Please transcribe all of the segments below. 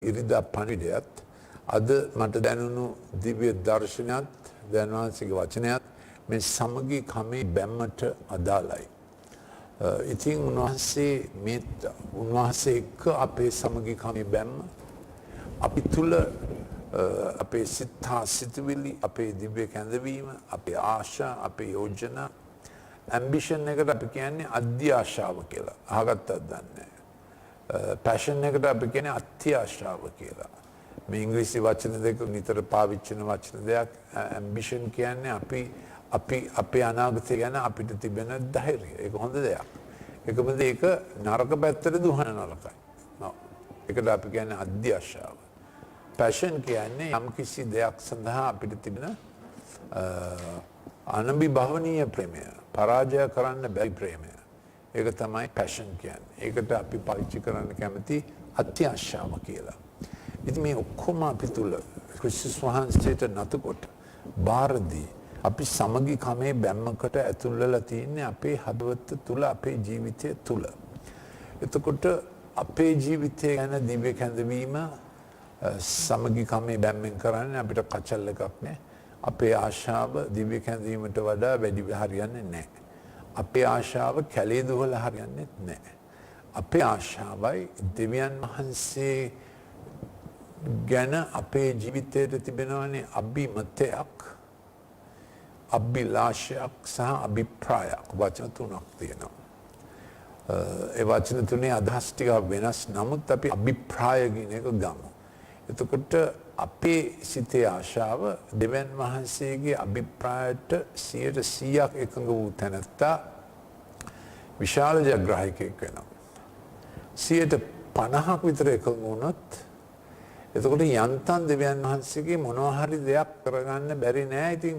ඉරිදා පණිවිඩයත් අද මට දැනුණු දිව්‍ය දර්ශනයත් දැනවාසික වචනයත් මේ සමගී කමේ බැම්මට අදාළයි. ඉතින් උන්වහන්සේ එක්ක අපේ සමගී කමේ බැම්ම අපි තුල අපේ සිත සිතුවිලි අපේ දිව්‍ය කැඳවීම අපේ ආශා අපේ යෝජනා ඇම්බිෂන් එකට අපි කියන්නේ අධ්‍ය ආශාව කියලා. අහගත්තද දන්නේ පැෂන් එකට අපි කියන්නේ අත්‍යාශාව කියලා. මේ ඉංග්‍රීසි වචන දෙක නිතර පාවිච්චි කරන වචන දෙයක්. ඇම්බිෂන් කියන්නේ අපේ අනාගතය ගැන අපිට තිබෙන ධෛර්යය. ඒක හොඳ දෙයක්. ඒකමද ඒක නරක පැත්තට දුහන නරකයි. ඒකට අපි කියන්නේ අධ්‍යාශාව. පැෂන් කියන්නේ යම් කිසි දෙයක් සඳහා අපිට තිබෙන අනබිභවනීය ප්‍රේමය. පරාජය කරන්න බැරි ප්‍රේමය. ඒක තමයි පැෂන් කියන්නේ. ඒකට අපි පාවිච්චි කරන්න කැමති අත්‍යාශාව කියලා. ඉතින් මේ ඔක්කොම අපි තුල ක්‍රිස්තුස් වහන්සේට නතුකොට බාරදී අපි සමගි කමේ බැම්මකට ඇතුල් වෙලා තින්නේ අපේ හදවත තුල අපේ ජීවිතය තුල. එතකොට අපේ ජීවිතය ගැන දිව්‍ය කැඳවීම සමගි කමේ බැම්මෙන් කරන්නේ අපිට කචල් එකක් නෑ. අපේ ආශාව දිව්‍ය කැඳවීමට වඩා වැඩි හරියන්නේ නැහැ. අපේ ආශාව කැලේ දුවලා හරියන්නේ නැහැ. අපේ ආශාවයි දෙවියන් වහන්සේ ගැන අපේ ජීවිතයට තිබෙනවනේ අභිමතයක්, අභිලාෂයක් සහ අභිප්‍රායක්. වචන තුනක් තියෙනවා. ඒ වචන තුනේ අදහස් ටික වෙනස්. නමුත් අපි අභිප්‍රාය කියන එක ගමු. එතකොට අපේ සිතේ ආශාව දෙවියන් වහන්සේගේ අභිප්‍රායට 100% එකඟ වූ තැනැත්තා විශාල ජයග්‍රාහකයෙක් වෙනවා. 50% විතර එකඟ වුණොත් එතකොට යන්තම් දෙවියන් වහන්සේගේ මොනවා හරි දෙයක් කරගන්න බැරි නෑ. ඉතින්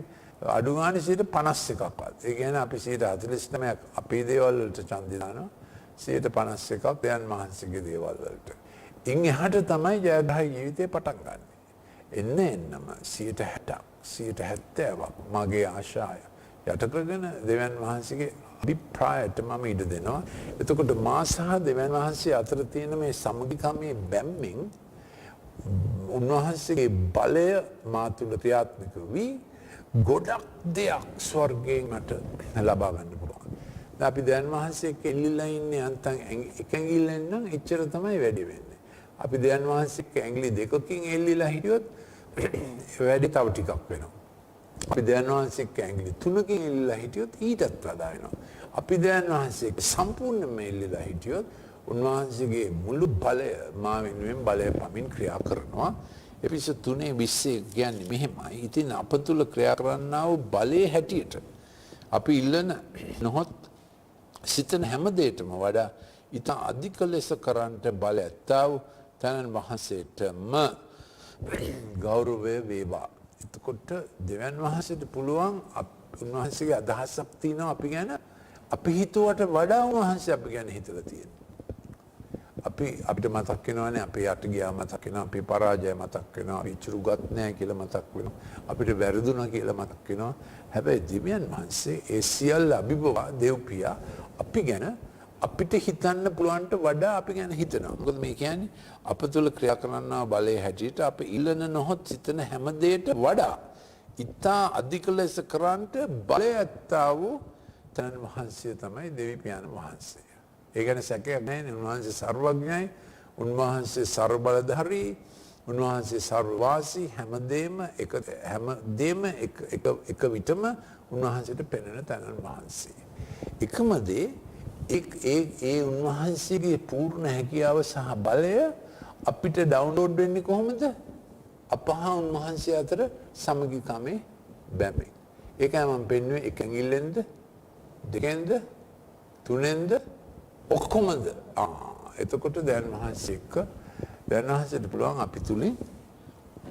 අඩු ගානේ 51%ක්වත්. ඒ කියන්නේ අපි 49% අපේ දේවල් වලට ඡන්දය දානවා. 51%ක් දෙවියන් වහන්සේගේ දේවල් වලට. ඉන් එහාට තමයි ජයග්‍රාහී ජීවිතේ පටන් ගන්න. එන්නම 70% මගේ ආශාය යට කරගෙන දෙවියන් වහන්සේගේ අභිප්‍රායට මම ඉඩ දෙනවා. එතකොට මා සහ දෙවියන් වහන්සේ අතර තියෙන මේ සමගිකමේ බැම්මෙන් උන්වහන්සේගේ බලය මා තුළ ක්‍රියාත්මක වී ගොඩක් දෙයක් ස්වර්ගයෙන් මට ලබා ගන්න පුළුවන්. අපි දෙවියන් වහන්සේ එක්ක එල්ලිලා ඉන්නේ අන්තන් එක ඇඟිල්ලෙන් නම් එච්චර තමයි වැඩි වෙන්නේ. අපි දෙවියන් වහන්සේ එක්ක ඇඟිලි දෙකකින් එල්ලිලා හිටියොත් වැඩි තව ටිකක් වෙනවා. අපි දෙවියන් වහන්සේ එක්ක ඇඟිලි තුනකින් එල්ලිලා හිටියොත් ඊටත් වඩා වෙනවා. අපි දෙවියන් වහන්සේ එක්ක සම්පූර්ණයෙන්ම එල්ලිලා හිටියොත් උන්වහන්සේගේ මුළු බලය මා වෙනුවෙන් බලය පමින් ක්‍රියා කරනවා. එපිස 3:20 කියන්නේ මෙහෙමයි. ඉතින් අප තුල ක්‍රියා කරන්නා වූ බලයේ හැටියට අපි ඉල්ලන නොහොත් සිතන හැම දෙයකම වඩා ඊට අධික ලෙස කරන්නට බල ඇත්තා වූ තනන් වහන්සේටම ගෞරවය වේවා. එතකොට දෙවියන් වහන්සේට පුළුවන් උන්වහන්සේගේ අදහසක් තියෙනවා අපි ගැන. අපි හිතුවට වඩා උන්වහන්සේ අපි ගැන හිතලා තියෙනවා. අපිට මතක් වෙනවානේ අපේ යට ගියා මතක් වෙනවා, අපේ පරාජය මතක් වෙනවා, අපි චුරුගත් නැහැ කියලා මතක් වෙනවා, අපිට වැරදුනා කියලා මතක් වෙනවා. හැබැයි දෙවියන් වහන්සේ ඒ සියල්ල අභිභවා දෙව්පියා අපි ගැන අපිට හිතන්න පුළුවන්ට වඩා අපි ගැන හිතනවා. මොකද මේ කියන්නේ අප තුළ ක්‍රියා කරන්නා බලයේ හැටියට අපි ඉල්ලන නොහොත් සිතන හැම දෙයකට වඩා ඉතා අධික ලෙස කරන්නට බලය ඇත්තා වූ තනන් වහන්සේ තමයි දෙවි පියාණන් වහන්සේ. ඒ ගැන සැකයක් නැහැ. උන්වහන්සේ සර්වඥයි, උන්වහන්සේ සර්වබලධාරී, උන්වහන්සේ සර්වවාසී. හැමදේම එක විටම උන්වහන්සේට පෙනෙන තනන් වහන්සේ. එකම දේ ඒ උන්වහන්සේගේ පූර්ණ හැකියාව සහ බලය අපිට ඩවුන්ලෝඩ් වෙන්නේ කොහොමද? අපහා උන්වහන්සේ අතර සමගිකමේ බැමෙන්. ඒකයි මම පෙන්වුවේ එක ඇඟිල්ලෙන්ද, දෙකෙන්ද, තුනෙන්ද, ඔක්කොමද? එතකොට දැන් වහන්සේට පුළුවන් අපි තුලින්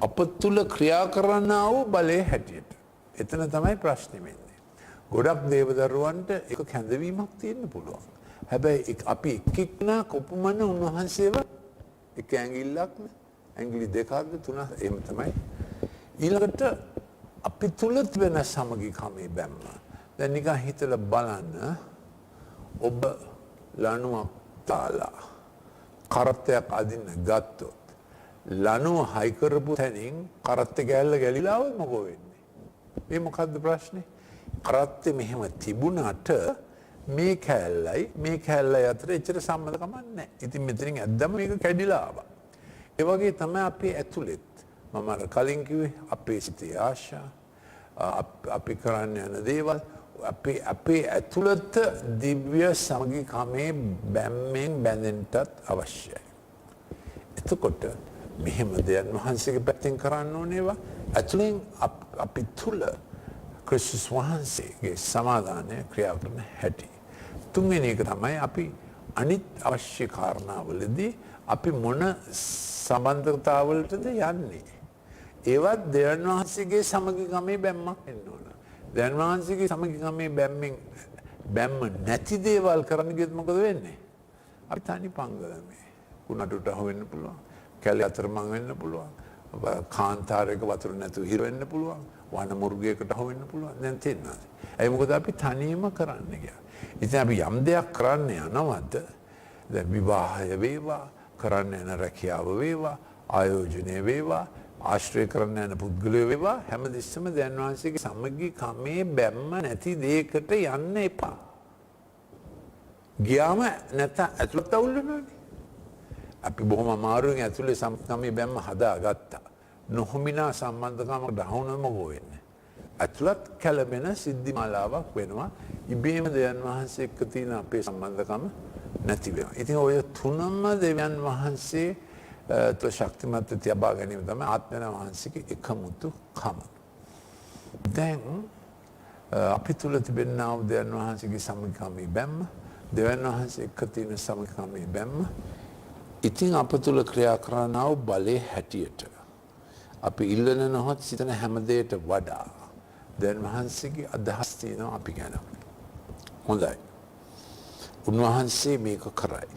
අප තුල ක්‍රියා කරන්නා වූ බලයේ හැටියට. එතන තමයි ප්‍රශ්නේ වෙන්නේ. ගොඩක් දේවදරුවන්ට එක කැඳවීමක් තියෙන්න පුළුවන්. හැබැයි අපි එක්කෙනා කොපමණ උන්වහන්සේව එක ඇඟිල්ලක් ඇඟිලි දෙකක්ද තුනක් එහෙම තමයි. ඊළඟට අපි තුල තිබෙන සමගිකමේ බැම්ම. දැන් නිකන් හිතලා බලන්න ඔබ ලණුවක් තාලා කරත්තයක් අදින්න ගත්තොත් ලනු හයි කරපු තැනින් කරත්ත කෑල්ල ගැලිලා આવොත් මොකෝ වෙන්නේ? මේ මොකද්ද ප්‍රශ්නේ? කරත්තේ මෙහෙම තිබුණාට මේ කෑල්ලයි අතර එච්චර සම්බන්ධකමක් නැහැ. ඉතින් මෙතනින් ඇද්දම මේක කැඩිලා ආවා. ඒ වගේ තමයි අපේ ඇතුළෙත් මම අර කලින් කිව්වේ අපේ සිතේ ආශා අපි කරන්න යන දේවල් අපේ ඇතුළත දිව්‍ය සමගිකමේ බැම්මෙන් බැඳෙන්නටත් අවශ්‍යයි. එතකොට මෙහෙම දෙයන් වහන්සේගේ පැත්තෙන් කරන්න ඕනේවා ඇතුළෙන් අපි තුල ක්‍රිස්තුස් වහන්සේගේ සමාදානය ක්‍රියා කරන හැටි. තුන්වෙනි එක තමයි අපි අනිත් අවශ්‍ය කාරණාවලදී අපි මොන සම්බන්ධතාවලටද යන්නේ. ඒවත් දෙවියන් වහන්සේගේ සමගිකමේ බැම්මක් වෙන්න ඕන. දෙවියන් වහන්සේගේ සමගිකමේ බැම්ම නැති දේවල් කරන්න ගියොත් මොකද වෙන්නේ? අපි තනි පංගලමේ. කුණටුට අහු වෙන්න පුළුවන්. කැලේ අතරමං වෙන්න පුළුවන්. කාන්තාරයක වතුර නැතුව හිර වෙන්න පුළුවන්. වන මුර්ගයකට අහු වෙන්න පුළුවන්. දැන් තේරෙනවද? ඒ මොකද අපි තනියම කරන්න ගියා. ඉතින් අපි යම් දෙයක් කරන්න යනවද? දැන් විවාහය වේවා, කරන්න යන රැකියාව වේවා, ආයෝජනය වේවා, ආශ්‍රය කරන්න යන පුද්ගලයෝ වේවා, හැමදෙස්සම දැන් වහන්සේගේ සමගිකමේ බැම්ම නැති දෙයකට යන්න එපා. ගියාම නැත්නම් ඇතුළත අවුල් වෙනවනේ. අපි බොහොම අමාරුවෙන් ඇතුලේ සමගිකමේ බැම්ම හදාගත්තා. නොහොමිනා සම්බන්ධකමකට දහවුනම මොකෝ වෙන්නේ? ඇතුළත් කැළඹෙන සිද්ධි මාලාවක් වෙනවා. ඉබේම දෙවියන් වහන්සේ එක්ක තියෙන අපේ සම්බන්ධකම නැති වෙනවා. ඉතින් ඔය තුනම දෙවියන් වහන්සේ ශක්තිමත් තියබා ගැනීම තමයි ආත්මයන් වහන්සේගේ එකමුතුකම. දැන් අපි තුල තිබෙනා වූ දෙවියන් වහන්සේගේ සමගිකමේ බැම්ම, දෙවියන් වහන්සේ එක්ක තියෙන සමගිකමේ බැම්ම, ඉතින් අප තුල ක්‍රියා කරනා වූ බලයේ හැටියට අපි ඉල්ලන නොහොත් සිතන හැම දෙයට වඩා දෙවියන් වහන්සේගේ අදහස් තියෙනවා අපි ගැන. හොඳයි. උන්වහන්සේ මේක කරයි.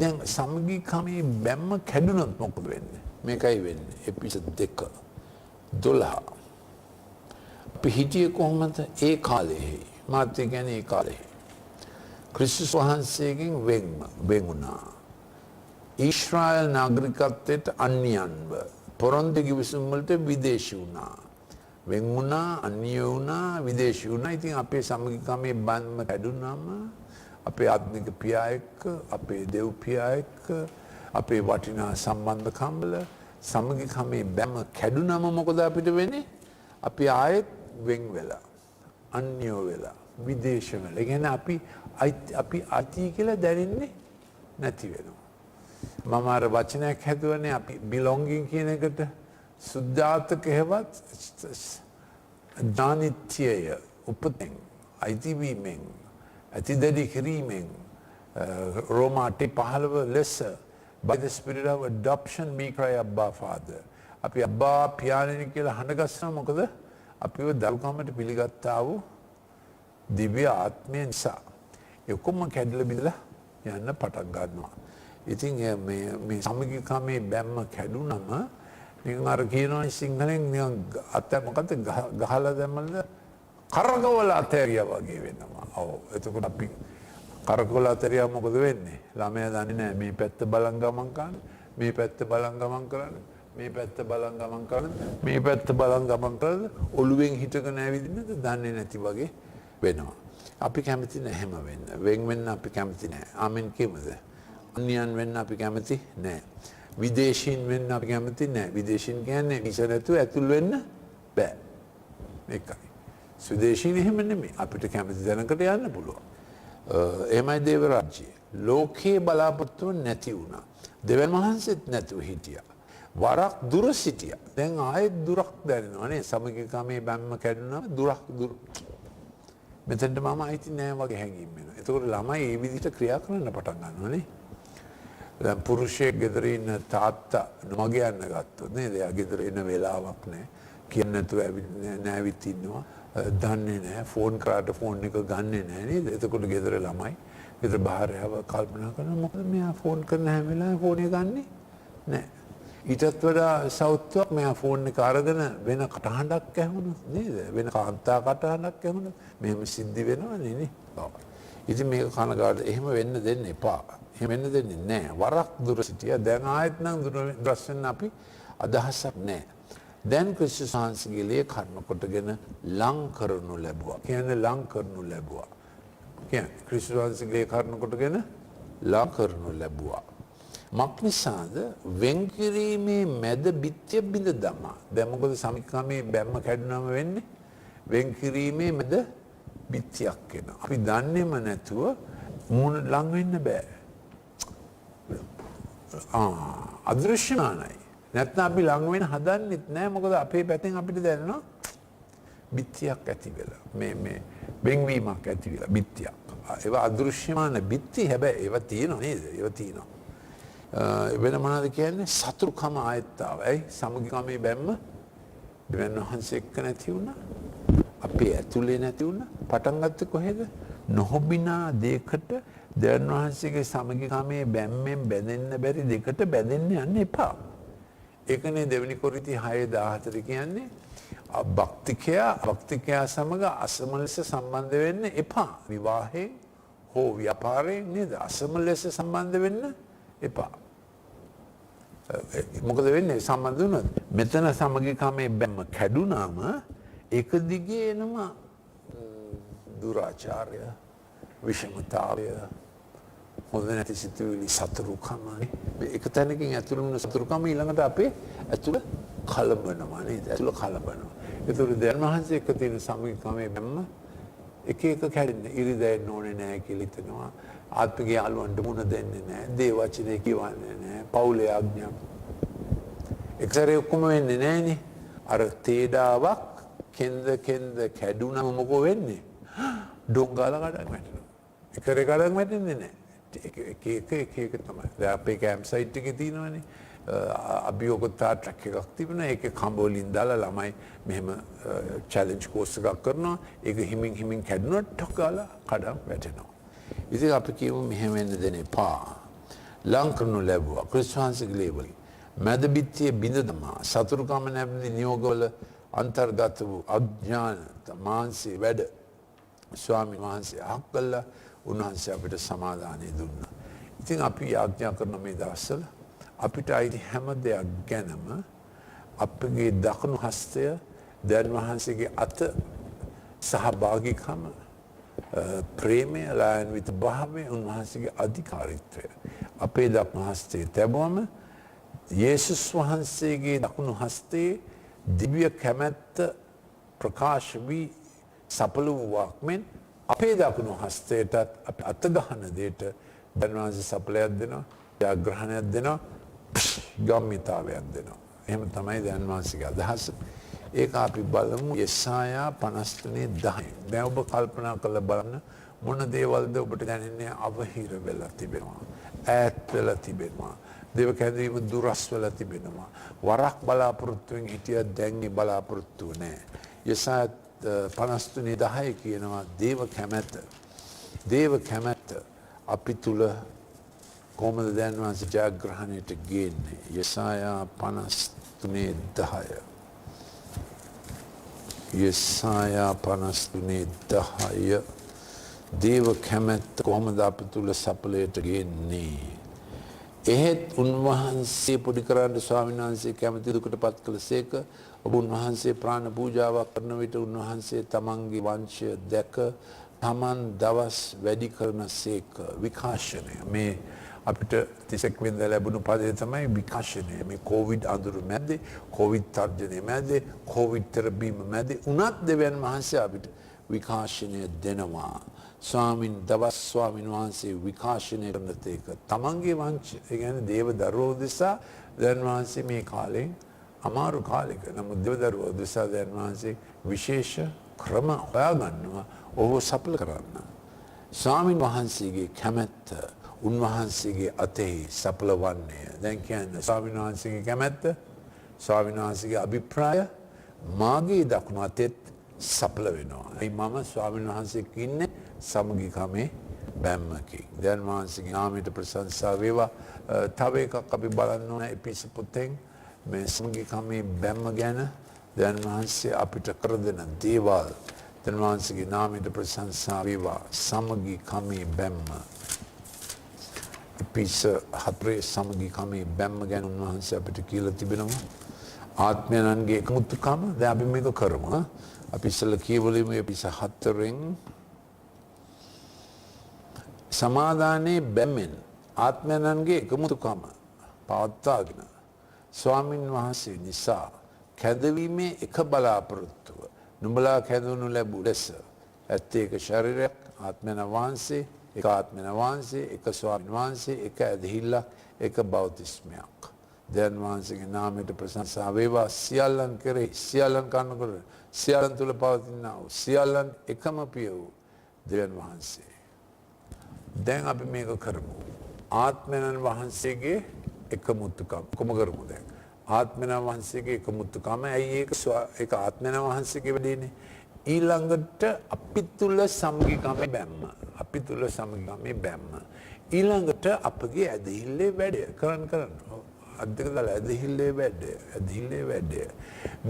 දැන් සමගිකමේ බැම්ම කැඩුනොත් මොකද වෙන්නේ? මේකයි වෙන්නේ. එපිසෝඩ් 2:12. අපි හිටියේ කොහොමද? ඒ කාලේ. මාත් කියන්නේ ඒ කාලේ. ක්‍රිස්තුස් වහන්සේගෙන් වෙන් වුණා. ඊශ්‍රායල් නාගරිකත්වයට අන්‍යයන්ව පොරොන්දු කිවිසුම් වලට විදේශී වුණා. වෙන් වුණා, අන්‍ය වුණා, විදේශී වුණා. ඉතින් අපේ සමගිකමේ බැම්ම කැඩුනම අපේ ආත්මික පියා එක්ක, අපේ දෙව් පියා එක්ක, අපේ වටිනා සම්බන්ධකම් වල සමගිකමේ බැම්ම කැඩුනම මොකද අපිට වෙන්නේ? අපි ආයෙත් වෙන් වෙලා, අන්‍යෝ වෙලා, විදේශ වෙලා. ඒ කියන්නේ අපි අති කියලා දැනෙන්නේ නැති වෙනවා. මම අර වචනයක් හැදුවනේ අපි belonging කියන එකට සුද්ධාර්ථක හේවත් ඥානිත්‍යය උපතෙන් අයිතිවීමෙන් ඇතිදැඩි කිරීමෙන් රෝමාට 15 ලෙස by the spirit of adoption we cry Abba Father. අපි අබ්බා පියාණෙනි කියලා හඬගස්සනවා. මොකද අපිව දරුකමට පිළිගත්තා වූ දිව්‍ය ආත්මය නිසා. ඒ කොම්ම කැඩලා බිඳලා යන්න පටන් ගන්නවා. ඉතින් මේ සමගිකමේ බැම්ම කැඩුනම නිකන් අර කියනවා සිංහලෙන් නිකන් අත මොකද ගහලා දැම්මද කරකවල අතෑරියා වගේ වෙනවා. ඔව් එතකොට අපි කරකවල අතෑරියා මොකද වෙන්නේ? ළමයා දන්නේ නැහැ මේ පැත්ත බලන් ගමන් කරන්නේ, මේ පැත්ත බලන් ගමන් කරන්නේ, මේ පැත්ත බලන් ගමන් කරන්නේ, මේ පැත්ත බලන් ගමන් කරන්නේ, ඔළුවෙන් හිටගෙන ඇවිදින්නද දන්නේ නැති වගේ වෙනවා. අපි කැමති නැහැ හැම වෙන්න. වෙන් වෙන්න අපි කැමති නැහැ. ආමෙන් කියමුද? අන්‍යයන් වෙන්න අපි කැමති නැහැ. විදේශීන් වෙන්න අපි කැමති නැහැ. විදේශීන් කියන්නේ විසා නැතුව ඇතුල් වෙන්න බෑ. මේකයි. ස්වදේශීන් එහෙම නෙමෙයි. අපිට කැමති දැනකට යන්න පුළුවන්. එහෙමයි දේව රාජ්‍යය. ලෝකේ බලාපොරොත්තු නැති වුණා. දෙවියන් වහන්සේත් නැතුව හිටියා. වරක් දුර සිටියා. දැන් ආයෙත් දුරක් දැනෙනවා නේ. සමගිකමේ බැම්ම කැඩුනම දුරක් දුර. මෙතෙන්ට මම අයිති නෑ වගේ හැඟීම් වෙනවා. එතකොට ළමයි මේ විදිහට ක්‍රියා කරන්න පටන් ගන්නවා නේ. දැන් පුරුෂයෙක් ගෙදර ඉන්න තාත්තා නොමග යන්න ගත්තොත් නේද? එයා ගෙදර එන වෙලාවක් නෑ. කියන්න නැතුව නැවිත් ඉන්නවා. දන්නේ නෑ. ෆෝන් කරාට ෆෝන් එක ගන්නෙ නෑ නේද? එතකොට ගෙදර ළමයි ගෙදර භාර්යාව කල්පනා කරනවා මොකද මෙයා ෆෝන් කරන හැම වෙලාවෙම ෆෝන් එක ගන්නෙ නෑ. ඊටත් වඩා සෞත්වයක් මෙයා ෆෝන් එක අරගෙන වෙන කටහඬක් ඇහුණොත් නේද? වෙන කාන්තා කටහඬක් ඇහුණොත් මෙහෙම සිද්ධි වෙනවනේ නේ. ඉතින් මේක කනගාටු එහෙම වෙන්න දෙන්න එපා. එහෙම වෙන්න දෙන්නේ නැහැ. වරක් දුර සිටියා. දැන් ආයෙත් නම් දුරස් වෙන්න අපි අදහසක් නැහැ. දැන් ක්‍රිස්තුස් වහන්සේගේ ලේ කර්ම කොටගෙන ලං කරනු ලැබුවා. කියන්නේ ලං කරනු ලැබුවා. කියන්නේ ක්‍රිස්තුස් වහන්සේගේ ලේ කර්ම කොටගෙන ලං කරනු ලැබුවා. මක්නිසාද වෙන්කිරීමේ මැද බිත්තිය බිඳ දමා. දැන් මොකද සමික්‍රමේ බැම්ම කැඩුනම වෙන්නේ? වෙන්කිරීමේ මැද බිත්තියක් එනවා. අපි දන්නේම නැතුව මූණ ලං වෙන්න බෑ. අදෘශ්‍යමානයි. නැත්නම් අපි ලං වෙන්න හදන්නෙත් නෑ. මොකද අපේ පැත්තෙන් අපිට දැනෙනවා බිත්තියක් ඇති වෙලා. මේ වෙන්වීමක් ඇති වෙලා බිත්තියක්. ඒවා අදෘශ්‍යමාන බිත්ති හැබැයි ඒවා තියෙනවා නේද? ඒවා තියෙනවා. වෙන මොනවද කියන්නේ? සතුරුකම ආයෙත් ආවා. ඇයි? සමගිකමේ බැම්ම දෙවියන් වහන්සේ එක්ක නැති වුණා. අපේ ඇතුලේ නැති වුණා. පටන් ගත්තේ කොහෙද? නොහොබිනා දෙයකට දෙවියන් වහන්සේගේ සමගිකමේ බැම්මෙන් බැඳෙන්න බැරි දෙකට බැඳෙන්න යන්න එපා. ඒකනේ දෙවෙනි කොරින්ති 6:14 කියන්නේ භක්තිකයා සමග අසම ලෙස සම්බන්ධ වෙන්න එපා. විවාහයෙන් හෝ ව්‍යාපාරයෙන් නේද? අසම ලෙස සම්බන්ධ වෙන්න එපා. මොකද වෙන්නේ? සම්බන්ධ වුණොත් මෙතන සමගිකමේ බැම්ම කැඩුනාම ඒක දිගේ එනවා දුරාචාරය, විෂමතාවය, හොඳ නැති සිතුවිලි, සතුරුකම. ඒක තැනකින් ඇතුළු වෙන සතුරුකම ඊළඟට අපේ ඇතුළ කලබනවා නේද? ඇතුළ කලබනවා. ඒතර දෙවියන් වහන්සේ එක්ක තියෙන සමගිකමේ බැම්ම එක කැඩෙන්නේ. ඉරිදැන්න ඕනේ නැහැ කියලා හිතනවා. ආත්මික යාළුවන්ට මුණ දෙන්නේ නැහැ. දේ වචනේ කියවන්නේ නැහැ. පවුලේ ආඥා. එක්සරේ ඔක්කොම වෙන්නේ නැහනේ. අර තේඩාවක් කෙන්ද කැඩුනම මොකෝ වෙන්නේ? ඩොංගාල කඩක් වැටෙනවා. එකරේ කඩක් වැටෙන්නේ නැහැ. එක තමයි. දැන් අපේ කැම්ප් සයිට් එකේ තියෙනවනේ. අභියෝගතා ට්‍රැක් එකක් තිබුණා. ඒකේ කම්බෝලින් දාලා ළමයි මෙහෙම චැලෙන්ජ් කෝස් එකක් කරනවා. ඒක හිමින් කැඩුනොත් ටොක් ගාලා කඩක් වැටෙනවා. ඉතින් අපි කියමු මෙහෙම වෙන්න දෙන්න එපා. ලං කරනු ලැබුවා. ක්‍රිස්තුස් වහන්සේගේ ලේවලින් මැද බිත්තියේ බිඳ දමා සතුරුකම නැමැති නියෝගවල අන්තර්ගත වූ අඥාන මාංශේ වැඩ ස්වාමීන් වහන්සේ අහක් කළා. උන්වහන්සේ අපිට සමාදානෙ දුන්නා. ඉතින් අපි ආඥා කරන මේ දවස්වල අපිට අයිති හැම දෙයක් ගැනම අපගේ දකුණු හස්තය දෙවියන් වහන්සේගේ අත සහභාගීකම ප්‍රේමය ලායන්විත භාවය උන්වහන්සේගේ අධිකාරීත්වය අපේ දකුණු හස්තයේ තැබුවම යේසුස් වහන්සේගේ දකුණු හස්තයේ දිව්‍ය කැමැත්ත ප්‍රකාශ වී සඵල වූවක් මෙන් අපේ දකුණු හස්තයටත් අපි අත ගහන දෙයට දෙවියන් වහන්සේ සඵලයක් දෙනවා, ජයග්‍රහණයක් දෙනවා, ගම්මිතාවයක් දෙනවා. එහෙම තමයි දෙවියන් වහන්සේගේ අදහස. ඒක අපි බලමු යෙසායා 53:10. දැන් ඔබ කල්පනා කරලා බලන්න මොන දේවල්ද ඔබට දැනෙන්නේ අවහිර වෙලා තිබෙනවා, ඈත් වෙලා තිබෙනවා, දේව කැඳවීම දුරස් වෙලා තිබෙනවා. වරක් බලාපොරොත්තුෙන් හිටිය දැන් ඒ බලාපොරොත්තු නැහැ. යෙසායා 53:10 කියනවා දේව කැමැත්ත අපි තුල කොහොමද දැන් වහන්සේ ජයග්‍රහණයට ගේන්නේ? යෙසායා 53:10. යෙසායා 53:10 දේව කැමැත්ත කොහොමද අප තුල සඵලයට ගේන්නේ? එහෙත් උන්වහන්සේ පොඩි කරන්න ස්වාමීන් වහන්සේ කැමැති දුකට පත් කළසේක. ඔබ උන්වහන්සේ ප්‍රාණ පූජාවක් කරන විට උන්වහන්සේ තමන්ගේ වංශය දැක තමන් දවස් වැඩි කරනසේක. විකාශනය මේ අපිට 31 වෙනිදා ලැබුණු පදේ තමයි විකාශනය. මේ කොවිඩ් අඳුරු මැද්දේ, කොවිඩ් තර්ජනය මැද්දේ, කොවිඩ් තෙරපීම මැද්දේ උනත් දෙවියන් වහන්සේ අපිට විකාශනය දෙනවා. ස්වාමීන් වහන්සේ විකාශනය කරන තේක තමන්ගේ වංශය, ඒ කියන්නේ දේව දරුවෝ දෙසා දෙවියන් වහන්සේ මේ කාලේ අමාරු කාලෙක නමුත් දේව දරුවෝ දෙසා දෙවියන් වහන්සේ විශේෂ ක්‍රම හොයාගන්නවා ඔහු සඵල කරන්න. ස්වාමීන් වහන්සේගේ කැමැත්ත උන්වහන්සේගේ අතෙහි සඵල වන්නේ. දැන් කියන්නේ ස්වාමීන් වහන්සේගේ කැමැත්ත, ස්වාමීන් වහන්සේගේ අභිප්‍රාය මාගේ දකුණු අතෙත් සඵල වෙනවා. ඒ මම ස්වාමීන් වහන්සේක ඉන්නේ සමගිකමේ බැම්මකින්. දැන් වහන්සේගේ නාමයට ප්‍රශංසා වේවා. තව එකක් අපි බලන්න ඕන එපිස පුතෙන් මේ සමගිකමේ බැම්ම ගැන දැන් වහන්සේ අපිට කර දෙන දේවල් දැන් වහන්සේගේ නාමයට ප්‍රශංසා වේවා. සමගි කමේ බැම්ම. පිස හතරේ සමගි කමේ බැම්ම ගැන උන්වහන්සේ අපිට කියලා තිබෙනවා. ආත්මයන්ගේ එකමුතුකම දැන් අපි මේක කරමු. අපි ඉස්සෙල්ලා කියවලු මේ පිස හතරෙන් සමාදානයේ බැම්මෙන් ආත්මයන්ගේ එකමුතුකම පවත්වාගෙන ස්වාමින් වහන්සේ නිසා කැදවීමේ එක බලාපොරොත්තුව නුඹලා කැදවනු ලැබූ ලෙස ඇත්තේ එක ශරීරයක් ආත්මයන් වහන්සේ එක ආත්මයන් වහන්සේ එක ස්වාමින් වහන්සේ එක ඇදහිල්ලක් එක බෞතිස්මයක් දැන් වහන්සේගේ නාමයට ප්‍රශංසා වේවා සියල්ලන් කෙරෙහි සියල්ලන් කන්නකොට සියල්ලන් තුල පවතිනා වූ සියල්ලන් එකම පිය වූ දෙවියන් වහන්සේ දැන් අපි මේක කරමු ආත්මයන් වහන්සේගේ එකමුතුකම කොම කරමු දැන් ආත්මයන් වහන්සේගේ එකමුතුකම ඇයි ඒක ආත්මයන් වහන්සේගේ වැඩේනේ ඊළඟට අපි තුල සමගිකමේ බැම්ම අපි තුල සමගිකමේ බැම්ම ඊළඟට අපගේ ඇදහිල්ලේ වැඩ කරන්න අද්දක දාලා ඇදහිල්ලේ වැඩ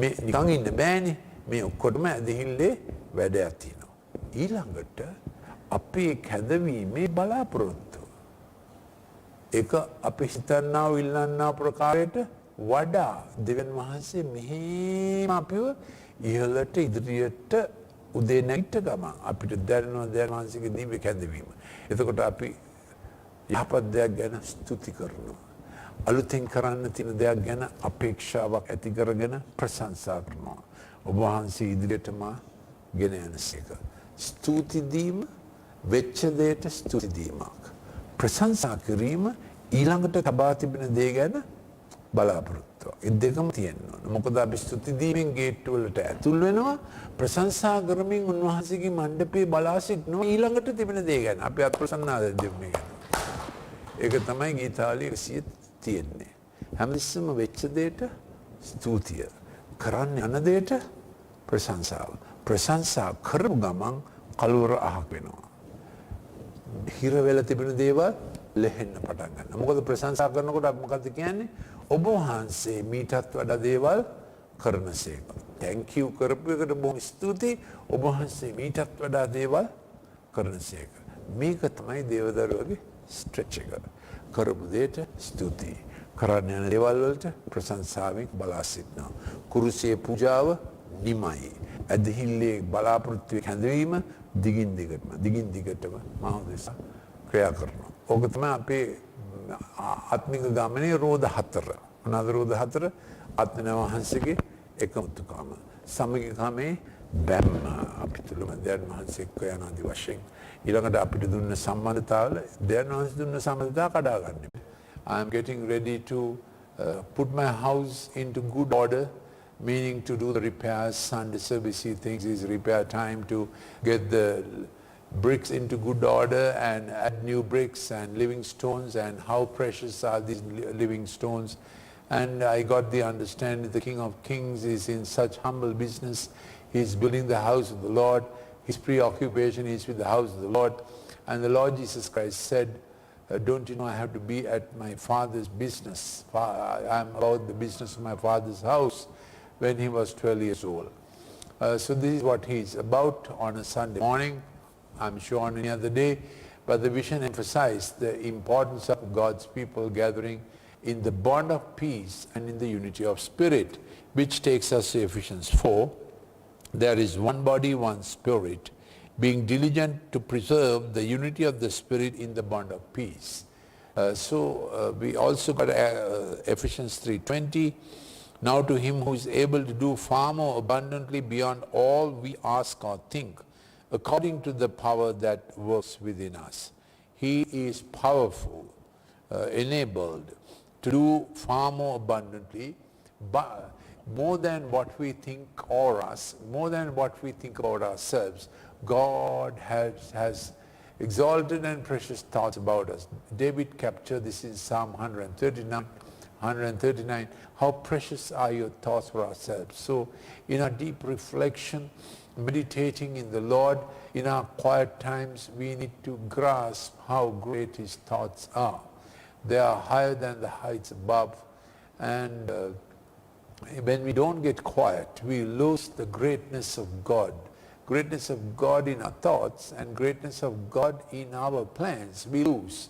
මේ නිකන් ඉන්න බෑනේ මේ ඔක්කොටම ඇදහිල්ලේ වැඩයක් තියෙනවා ඊළඟට අපේ කැදවීමේ බලාපොරොත්තු ඒක අපි හිතන්නා ඉල්ලන්නා ප්‍රකාරයට වඩා දෙවියන් වහන්සේ මෙහෙම අපිව ඉහළට ඉදිරියට උදේ නැගිට ගමන් අපිට දැනෙනවා දෙවියන් වහන්සේගේ දිව්‍ය කැදවීම. එතකොට අපි යහපත් දෙයක් ගැන ස්තුති කරනවා. අලුතෙන් කරන්න තියෙන දෙයක් ගැන අපේක්ෂාවක් ඇති කරගෙන ප්‍රශංසා කරනවා. ඔබ වහන්සේ ඉදිරියටම ගෙන යනසේක. ස්තුති දීම වෙච්ච දෙයට ස්තුති දීමක්. ප්‍රශංසා කිරීම ඊළඟට තබා තිබෙන දේ ගැන බලාපොරොත්තු. ඒ දෙකම තියෙනවා. මොකද අපි ස්තුති දීමෙන් ගේට්ටු වලට ඇතුල් වෙනවා ප්‍රශංසා කරමින් උන්වහන්සේගේ මණ්ඩපේ බලා සිටිනවා ඊළඟට තිබෙන දේ ගැන. අපි අත්ප්‍රසන්නාද දෙන්නේ ගැන. ඒක තමයි ගීතාලේ 100 තියෙන්නේ. හැමතිස්සෙම වෙච්ච දෙයට ස්තුතිය. කරන්න යන දෙයට ප්‍රශංසාව. ප්‍රශංසා කරපු ගමන් කලවර අහක් වෙනවා. හිර වෙලා තිබෙන දේවල් ලෙහෙන්න පටන් ගන්නවා. මොකද ප්‍රශංසා කරනකොට අපි මොකද්ද කියන්නේ? ඔබ වහන්සේ මීටත් වඩා දේවල් කරනසේක. thank you කරපු එකට බොහොම ස්තුතියි. ඔබ වහන්සේ මීටත් වඩා දේවල් කරනසේක. මේක තමයි දේවදරුවගේ ස්ට්‍රෙච් එක. කරපු දෙයට ස්තුතියි. කරන්න යන දේවල් වලට ප්‍රශංසාවෙන් බලා සිටිනවා. කුරුසියේ පූජාව නිමයි. ඇදහිල්ලේ බලාපොරොත්තු හැඳවීම දිගින් දිගටම මහෝදෙස ක්‍රියා කරනවා. ඕක තමයි අපේ ආත්මික ගමනේ රෝධ හතර. මොනවාද රෝධ හතර? ආත්මන වහන්සේගේ එකමුතුකම. සමගිකමේ බැම්ම අපි තුලම දෙයන් වහන්සේ එක්ක යන ආදි වශයෙන් ඊළඟට අපිට දුන්න සම්බන්ධතාවල දෙයන් වහන්සේ දුන්න සම්බන්ධතාව කඩා ගන්න. I am getting ready to put my house into good order. Meaning to do the repairs. Sunday service he thinks is repair time to get the bricks into good order and add new bricks and living stones and how precious are these living stones. And I got the understanding the King of Kings is in such humble business. He is building the house of the Lord. His preoccupation is with the house of the Lord. And the Lord Jesus Christ said, don't you know I have to be at my Father's business. I am about the business of my Father's house. When he was 12 years old. So this is what he is about on a Sunday morning, I'm sure on any other day, but the vision emphasized the importance of God's people gathering in the bond of peace and in the unity of spirit, which takes us to Ephesians 4. There is one body, one spirit, being diligent to preserve the unity of the spirit in the bond of peace. We also got Ephesians 3:20. Now to him who is able to do far more abundantly beyond all we ask or think, according to the power that works within us. He is powerful, enabled to do far more abundantly, but more than what we think or us, more than what we think about ourselves. God has exalted and precious thoughts about us. David captured this in Psalm 139. How precious are your thoughts for ourselves. So in our deep reflection, meditating in the Lord, in our quiet times, we need to grasp how great his thoughts are. They are higher than the heights above. And when we don't get quiet, we lose the greatness of God. greatness of God in our thoughts and greatness of God in our plans, we lose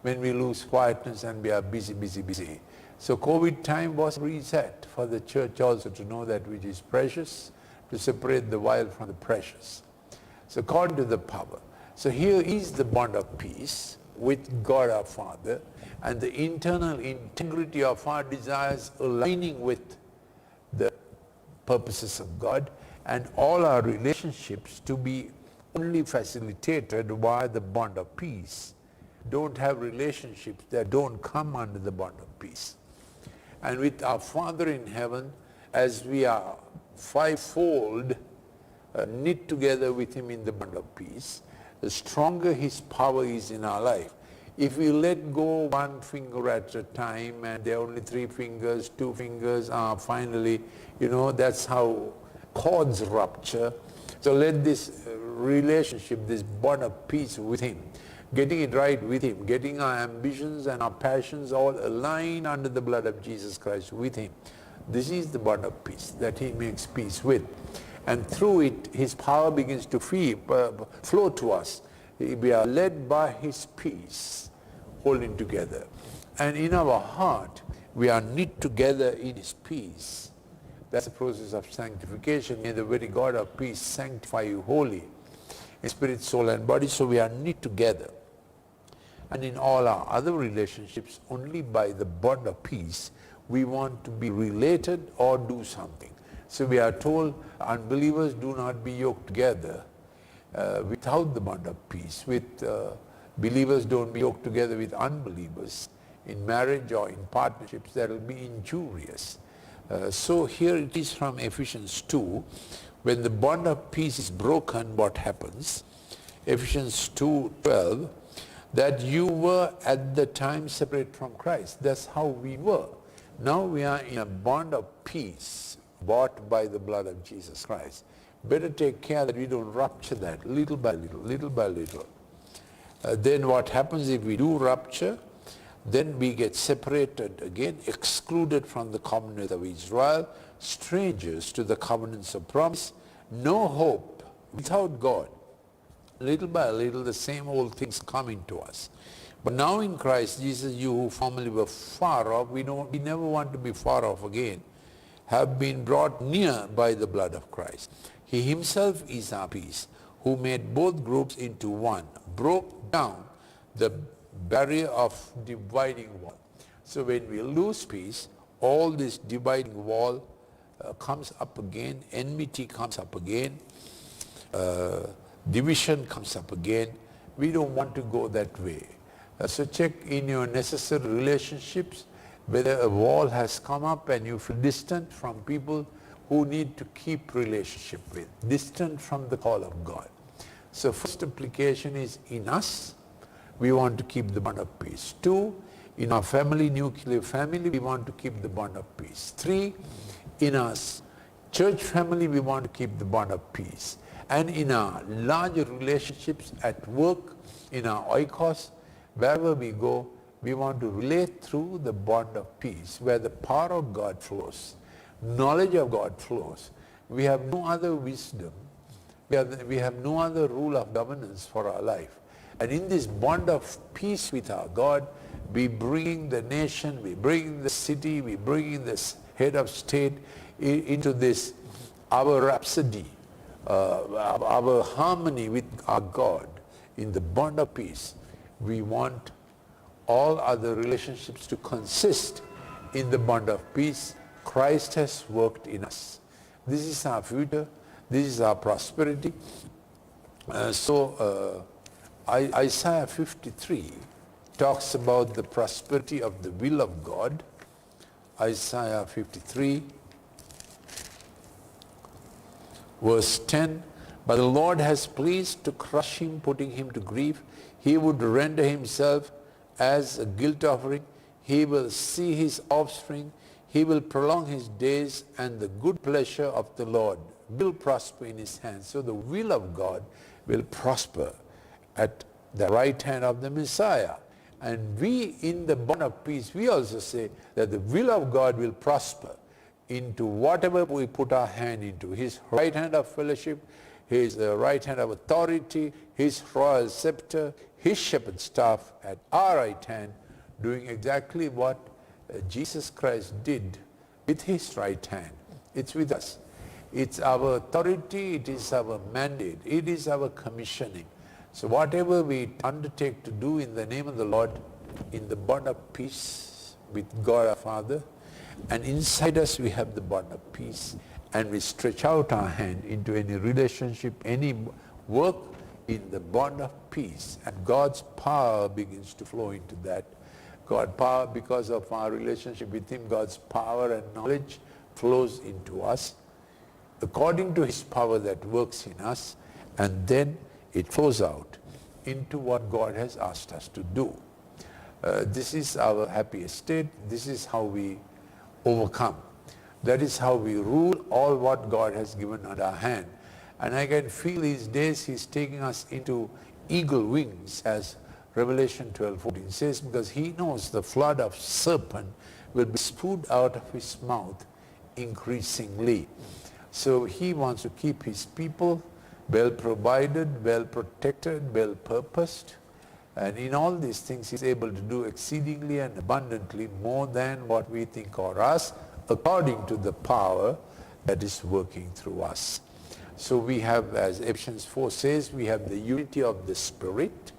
when we lose quietness and we are busy. So COVID time was reset for the church also to know that which is precious, to separate the wild from the precious. So according to the power. So here is the bond of peace with God our Father, and the internal integrity of our desires aligning with the purposes of God, and all our relationships to be only facilitated by the bond of peace. Don't have relationships that don't come under the bond of peace. And with our Father in heaven, as we are fivefold knit together with him in the bond of peace, the stronger his power is in our life. If we let go one finger at a time and there are only 3 fingers, 2 fingers, finally, that's how cords rupture. So let this relationship, this bond of peace with him, getting it right with him, getting our ambitions and our passions all aligned under the blood of Jesus Christ with him. This is the bond of peace that he makes peace with. And through it, his power begins to flow to us. We are led by his peace, holding together. And in our heart, we are knit together in his peace. That's the process of sanctification. May the very God of peace sanctify you wholly, in spirit, soul, and body, so we are knit together. And in all our other relationships, only by the bond of peace, we want to be related or do something. So we are told, unbelievers do not be yoked together without the bond of peace. With believers don't be yoked together with unbelievers. In marriage or in partnerships, that will be injurious. So here it is from Ephesians 2. When the bond of peace is broken, what happens? Ephesians 2:12, that you were at the time separate from Christ. That's how we were. Now we are in a bond of peace, bought by the blood of Jesus Christ. Better take care that we don't rupture that little by little. Then what happens if we do rupture? Then we get separated again, excluded from the commonwealth of Israel, strangers to the covenants of promise, no hope without God. Little by little, the same old things coming to us. But now in Christ Jesus, you who formerly were far off, we never want to be far off again, have been brought near by the blood of Christ. He himself is our peace, who made both groups into one, broke down the barrier of dividing wall. So when we lose peace, all this dividing wall comes up again, enmity comes up again, division comes up again. We don't want to go that way. So check in your necessary relationships whether a wall has come up and you feel distant from people who need to keep relationship with, distant from the call of God. So first application is in us, we want to keep the bond of peace. 2, in our family, nuclear family, we want to keep the bond of peace. 3, in our church family, we want to keep the bond of peace. And in our larger relationships at work, in our oikos, wherever we go, we want to relate through the bond of peace, where the power of God flows, knowledge of God flows. We have no other wisdom. We have no other rule of governance for our life. And in this bond of peace with our God, we bring the nation, we bring the city, we bring this head of state into this, our rhapsody, our harmony with our God. In the bond of peace, we want all other relationships to consist in the bond of peace Christ has worked in us. This is our future. This is our prosperity. Isaiah 53 talks about the prosperity of the will of God. Isaiah 53, verse 10, but the Lord has pleased to crush him, putting him to grief. He would render himself as a guilt offering. He will see his offspring. He will prolong his days, and the good pleasure of the Lord will prosper in his hands. So the will of God will prosper at the right hand of the Messiah. And we, in the bond of peace, we also say that the will of God will prosper into whatever we put our hand into. His right hand of fellowship, his right hand of authority, his royal scepter, his shepherd staff at our right hand, doing exactly what Jesus Christ did with his right hand. It's with us. It's our authority, it is our mandate, it is our commissioning. So whatever we undertake to do in the name of the Lord, in the bond of peace with God our Father, and inside us we have the bond of peace, and we stretch out our hand into any relationship, any work in the bond of peace, and God's power begins to flow into that. God's power, because of our relationship with him, God's power and knowledge flows into us according to his power that works in us, and then it flows out into what God has asked us to do. This is our happy state. This is how we overcome. That is how we rule all what God has given under our hand. And I can feel these days he's taking us into eagle wings, as Revelation 12:14 says, because he knows the flood of serpent will be spewed out of his mouth increasingly. So he wants to keep his people well provided, well protected, well purposed. And in all these things he's able to do exceedingly and abundantly more than what we think or ask, according to the power that is working through us. So we have, as Ephesians 4 says, we have the unity of the Spirit,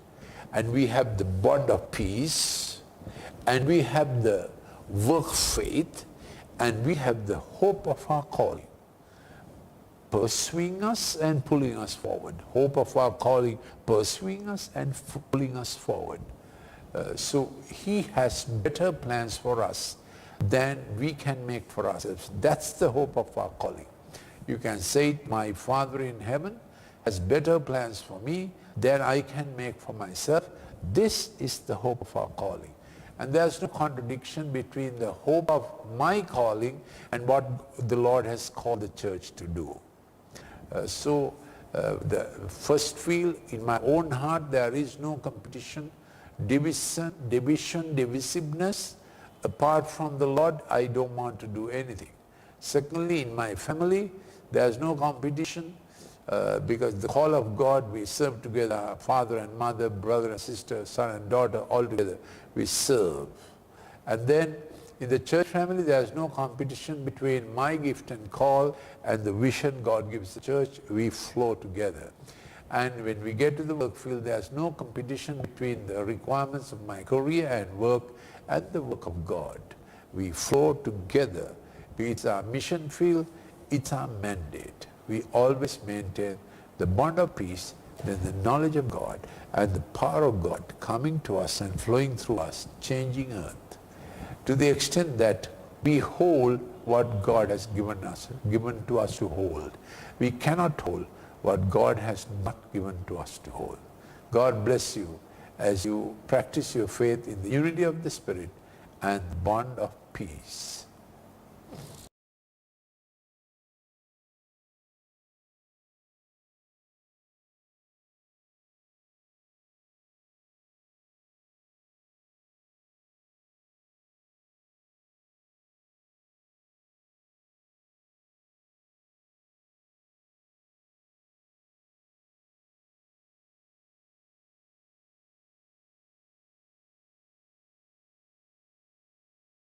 and we have the bond of peace, and we have the work faith, and we have the hope of our calling, pursuing us and pulling us forward. Hope of our calling, pursuing us and pulling us forward. So he has better plans for us than we can make for ourselves. That's the hope of our calling. You can say it, my Father in heaven has better plans for me than I can make for myself. This is the hope of our calling. And there's no contradiction between the hope of my calling and what the Lord has called the church to do. The first feel in my own heart, there is no competition, divisiveness. Apart from the Lord, I don't want to do anything. Secondly, in my family, there's no competition because the call of God, we serve together, father and mother, brother and sister, son and daughter, all together, we serve. And then in the church family, there's no competition between my gift and call and the vision God gives the church. We flow together. And when we get to the work field, there's no competition between the requirements of my career and work and the work of God. We flow together. It's our mission field, it's our mandate. We always maintain the bond of peace, then the knowledge of God and the power of God coming to us and flowing through us, changing earth, to the extent that we hold what God has given to us to hold. We cannot hold what God has not given to us to hold. God bless you as you practice your faith in the unity of the Spirit and the bond of peace.